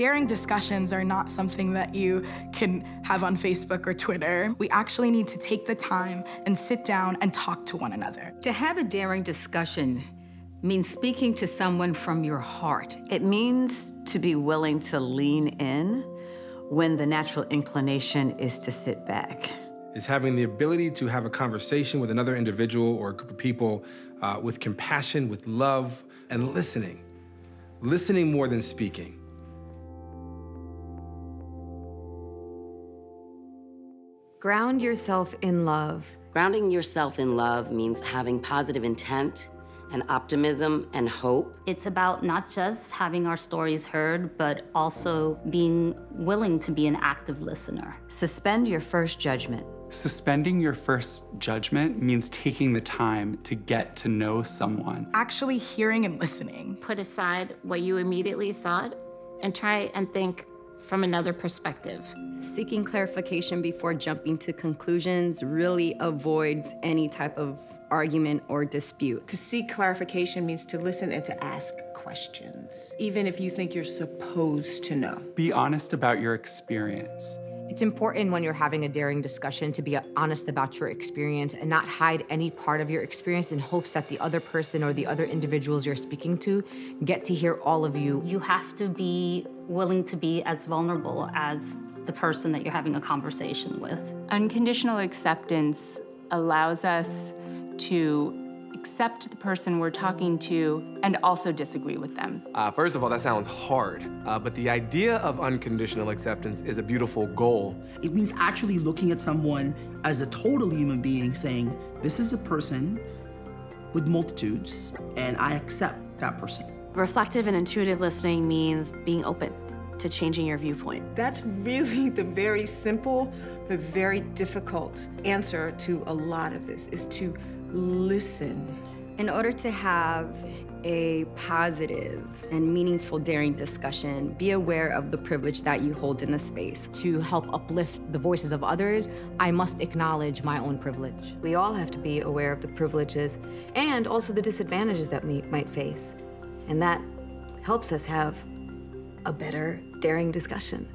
Daring discussions are not something that you can have on Facebook or Twitter. We actually need to take the time and sit down and talk to one another. To have a daring discussion means speaking to someone from your heart. It means to be willing to lean in when the natural inclination is to sit back. It's having the ability to have a conversation with another individual or a group of people with compassion, with love, and listening. Listening more than speaking. Ground yourself in love. Grounding yourself in love means having positive intent and optimism and hope. It's about not just having our stories heard, but also being willing to be an active listener. Suspend your first judgment. Suspending your first judgment means taking the time to get to know someone. Actually hearing and listening. Put aside what you immediately thought and try and think from another perspective. Seeking clarification before jumping to conclusions really avoids any type of argument or dispute. To seek clarification means to listen and to ask questions, even if you think you're supposed to know. Be honest about your experience. It's important when you're having a daring discussion to be honest about your experience and not hide any part of your experience in hopes that the other person or the other individuals you're speaking to get to hear all of you. You have to be willing to be as vulnerable as the person that you're having a conversation with. Unconditional acceptance allows us to accept the person we're talking to and also disagree with them. First of all, that sounds hard, but the idea of unconditional acceptance is a beautiful goal. It means actually looking at someone as a total human being, saying, this is a person with multitudes, and I accept that person. Reflective and intuitive listening means being open to changing your viewpoint. That's really the very simple, but very difficult answer to a lot of this, is to listen. In order to have a positive and meaningful daring discussion, be aware of the privilege that you hold in the space. To help uplift the voices of others, I must acknowledge my own privilege. We all have to be aware of the privileges and also the disadvantages that we might face. And that helps us have a better daring discussion.